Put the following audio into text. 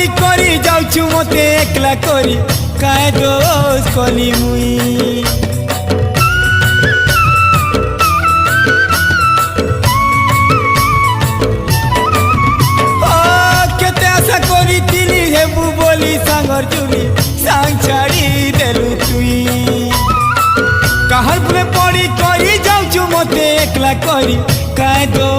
पड़ी करी जाऊछु मते एकला करी काहे दोष कली मुई केते आशा करी तिली हेबु बोली सांगर चुली सांग छाड़ी देलु तुई कहर में पड़ी करी जाऊछु मते एकला करी काहे दो